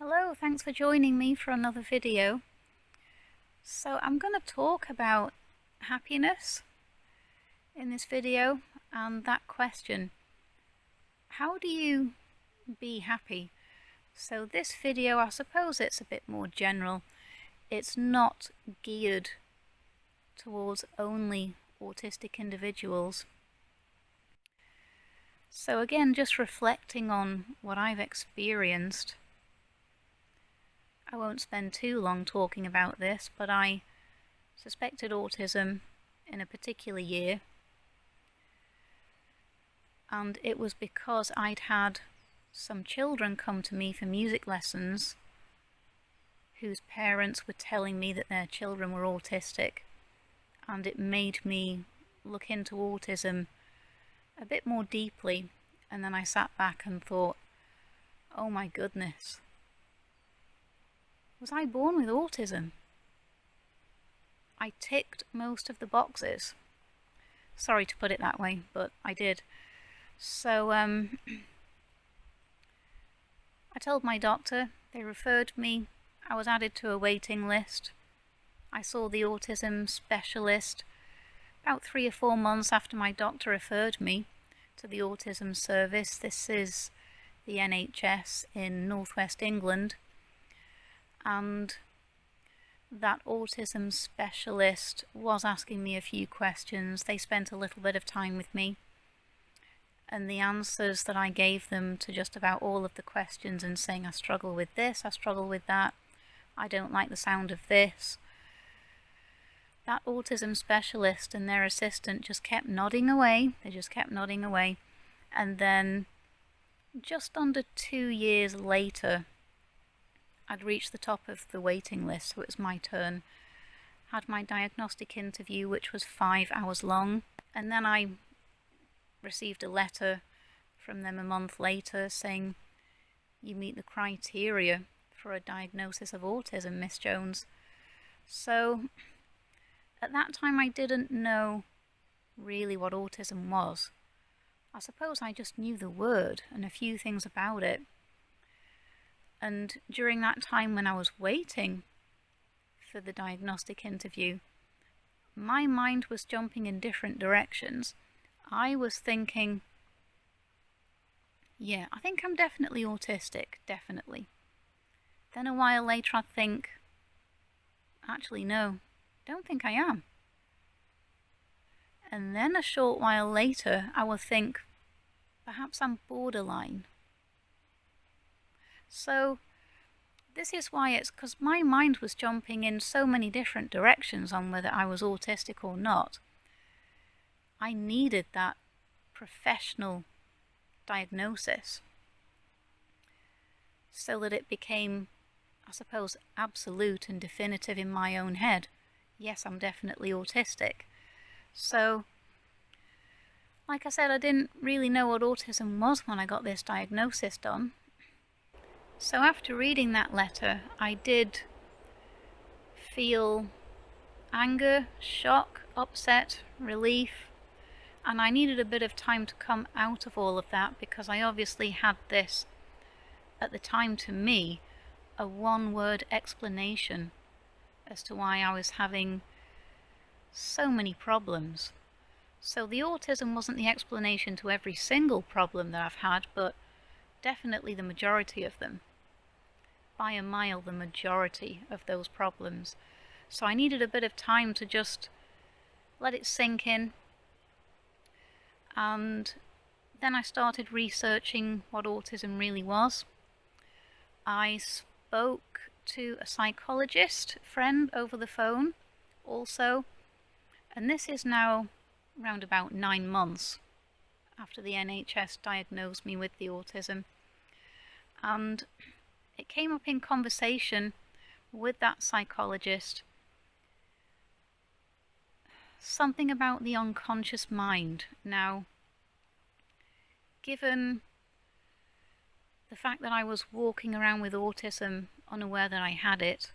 Hello, thanks for joining me for another video. So I'm going to talk about happiness in this video and that question, how do you be happy? So this video, I suppose it's a bit more general. It's not geared towards only autistic individuals. So again, just reflecting on what I've experienced. I won't spend too long talking about this, but I suspected autism in a particular year, and it was because I'd had some children come to me for music lessons whose parents were telling me that their children were autistic, and it made me look into autism a bit more deeply. And then I sat back and thought, oh my goodness, was I born with autism? I ticked most of the boxes. Sorry to put it that way, but I did. So I told my doctor, they referred me, I was added to a waiting list. I saw the autism specialist about 3 or 4 months after my doctor referred me to the autism service. This is the NHS in northwest England. And that autism specialist was asking me a few questions. They spent a little bit of time with me, and the answers that I gave them to just about all of the questions, and saying I struggle with this, I struggle with that, I don't like the sound of this, that autism specialist and their assistant just kept nodding away. They just kept nodding away. And then just under 2 years later, I'd reached the top of the waiting list, so it was my turn. Had my diagnostic interview, which was 5 hours long, and then I received a letter from them a month later saying, you meet the criteria for a diagnosis of autism, Miss Jones. So at that time I didn't know really what autism was. I suppose I just knew the word and a few things about it. And during that time when I was waiting for the diagnostic interview, my mind was jumping in different directions. I was thinking, yeah, I think I'm definitely autistic, definitely. Then a while later I'd think, actually no, don't think I am. And then a short while later I would think, perhaps I'm borderline. So this is why it's because my mind was jumping in so many different directions on whether I was autistic or not. I needed that professional diagnosis so that it became, I suppose, absolute and definitive in my own head. Yes, I'm definitely autistic. So, like I said, I didn't really know what autism was when I got this diagnosis done. So after reading that letter, I did feel anger, shock, upset, relief, and I needed a bit of time to come out of all of that, because I obviously had this, at the time to me, a one-word explanation as to why I was having so many problems. So the autism wasn't the explanation to every single problem that I've had, but definitely the majority of them. By a mile, the majority of those problems. So I needed a bit of time to just let it sink in. And then I started researching what autism really was. I spoke to a psychologist friend over the phone also, and this is now around about 9 months after the NHS diagnosed me with the autism. And it came up in conversation with that psychologist, something about the unconscious mind. Now, given the fact that I was walking around with autism unaware that I had it,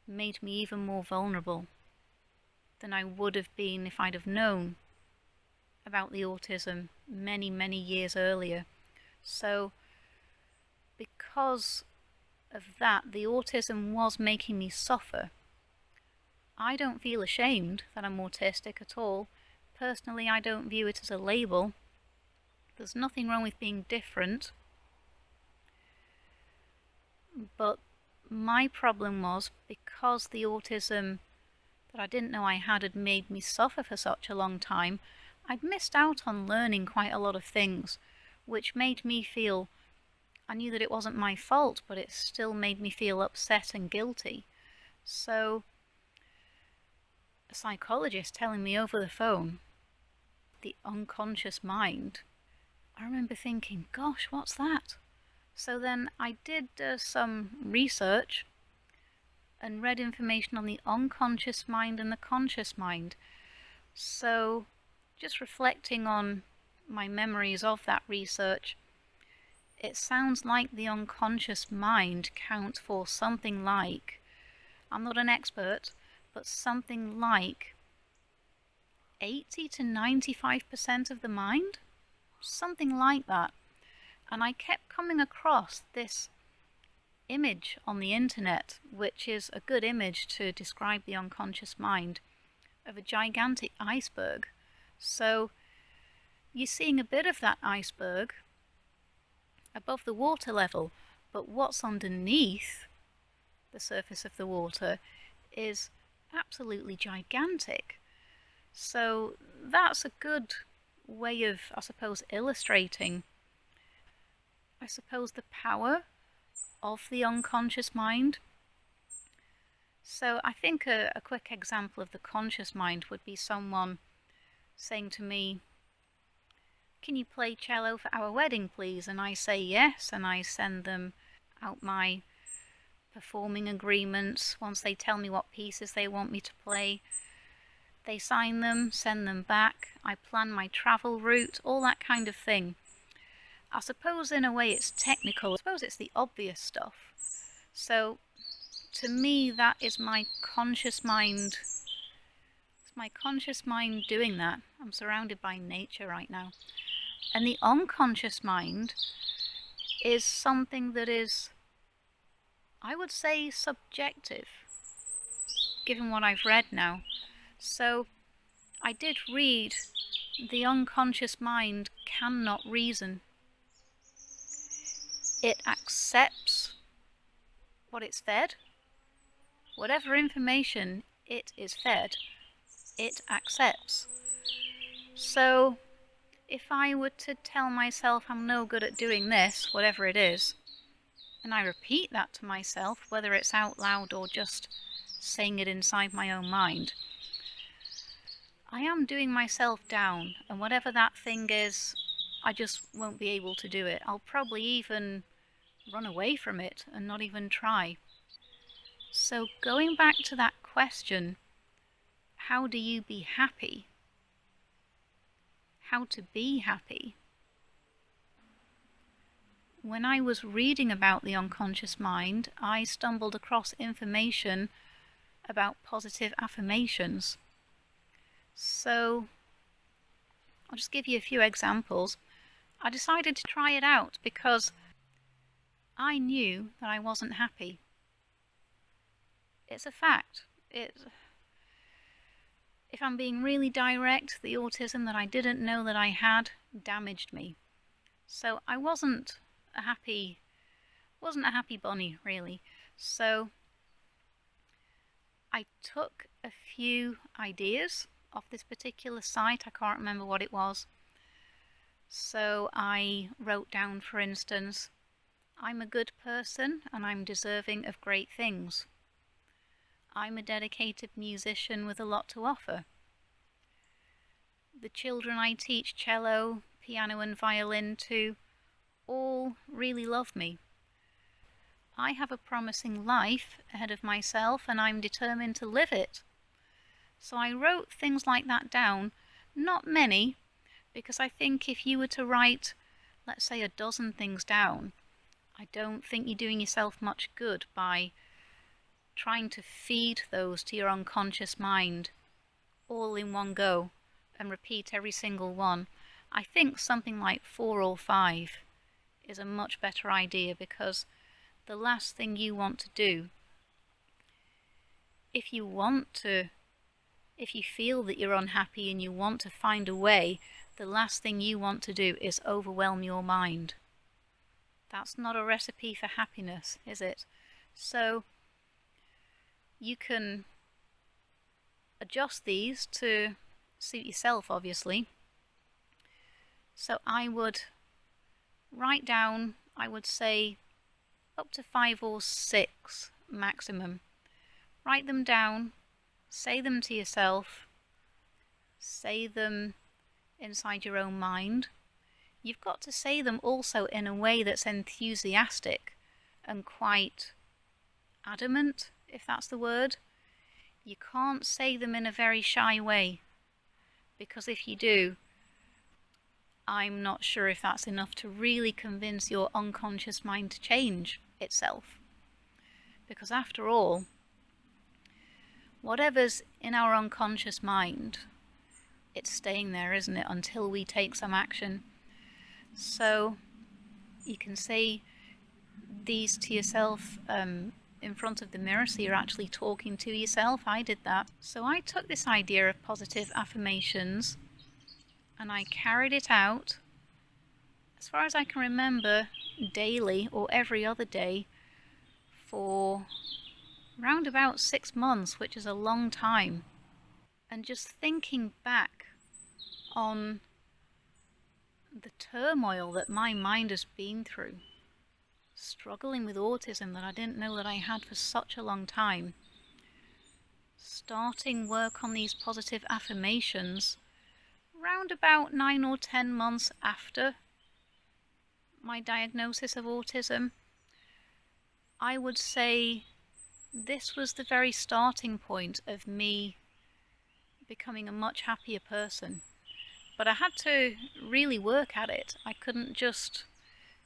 made me even more vulnerable than I would have been if I'd have known about the autism many, many years earlier. So, because of that, the autism was making me suffer. I don't feel ashamed that I'm autistic at all. Personally, I don't view it as a label. There's nothing wrong with being different. But my problem was, because the autism that I didn't know I had made me suffer for such a long time, I'd missed out on learning quite a lot of things, which made me feel, I knew that it wasn't my fault, but it still made me feel upset and guilty. So a psychologist telling me over the phone, the unconscious mind, I remember thinking, gosh, what's that? So then I did some research and read information on the unconscious mind and the conscious mind. So just reflecting on my memories of that research, it sounds like the unconscious mind counts for something like, I'm not an expert, but something like 80 to 95% of the mind, something like that. And I kept coming across this image on the internet, which is a good image to describe the unconscious mind, of a gigantic iceberg. So you're seeing a bit of that iceberg above the water level, but what's underneath the surface of the water is absolutely gigantic. So that's a good way of, I suppose, illustrating, the power of the unconscious mind. So I think a quick example of the conscious mind would be someone saying to me, can you play cello for our wedding, please? And I say yes, and I send them out my performing agreements. Once they tell me what pieces they want me to play, they sign them, send them back. I plan my travel route, all that kind of thing. I suppose in a way it's technical. I suppose it's the obvious stuff. So to me, that is my conscious mind. It's my conscious mind doing that. I'm surrounded by nature right now. And the unconscious mind is something that is, I would say, subjective, given what I've read now. So I did read the unconscious mind cannot reason. It accepts what it's fed. Whatever information it is fed, it accepts. So if I were to tell myself I'm no good at doing this, whatever it is, and I repeat that to myself, whether it's out loud or just saying it inside my own mind, I am doing myself down, and whatever that thing is, I just won't be able to do it. I'll probably even run away from it and not even try. So going back to that question, how do you be happy? How to be happy? When I was reading about the unconscious mind, I stumbled across information about positive affirmations. So I'll just give you a few examples. I decided to try it out because I knew that I wasn't happy. It's a fact. If I'm being really direct, the autism that I didn't know that I had damaged me. So I wasn't a happy bunny, really. So I took a few ideas off this particular site. I can't remember what it was. So I wrote down, for instance, I'm a good person and I'm deserving of great things. I'm a dedicated musician with a lot to offer. The children I teach cello, piano and violin to all really love me. I have a promising life ahead of myself and I'm determined to live it. So I wrote things like that down, not many, because I think if you were to write, let's say, a dozen things down, I don't think you're doing yourself much good by trying to feed those to your unconscious mind all in one go and repeat every single one. I think something like 4 or 5 is a much better idea, because the last thing you want to do. If you feel that you're unhappy and you want to find a way, the last thing you want to do is overwhelm your mind. That's not a recipe for happiness, is it? So you can adjust these to suit yourself, obviously. So I would write down, I would say, up to 5 or 6 maximum. Write them down, say them to yourself, say them inside your own mind. You've got to say them also in a way that's enthusiastic and quite adamant, if that's the word. You can't say them in a very shy way, because if you do, I'm not sure if that's enough to really convince your unconscious mind to change itself. Because after all, whatever's in our unconscious mind, it's staying there, isn't it, until we take some action. So you can say these to yourself in front of the mirror, so you're actually talking to yourself. I did that. So I took this idea of positive affirmations and I carried it out, as far as I can remember, daily or every other day for round about 6 months, which is a long time. And just thinking back on the turmoil that my mind has been through, struggling with autism that I didn't know that I had for such a long time, starting work on these positive affirmations round about 9 or 10 months after my diagnosis of autism, I would say this was the very starting point of me becoming a much happier person. But I had to really work at it. I couldn't just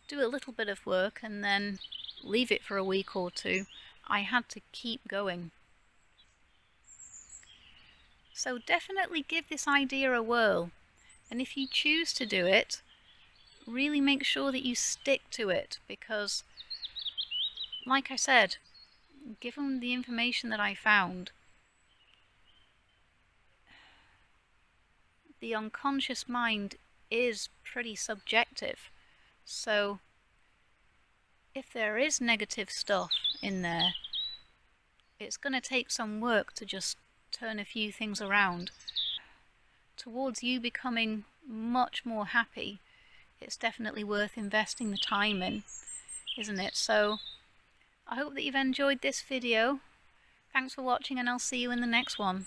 do a little bit of work and then leave it for a week or two. I had to keep going. So definitely give this idea a whirl. And if you choose to do it, really make sure that you stick to it, because, like I said, given the information that I found, the unconscious mind is pretty subjective. So if there is negative stuff in there, it's going to take some work to just turn a few things around. Towards you becoming much more happy, it's definitely worth investing the time in, isn't it? So I hope that you've enjoyed this video. Thanks for watching, and I'll see you in the next one.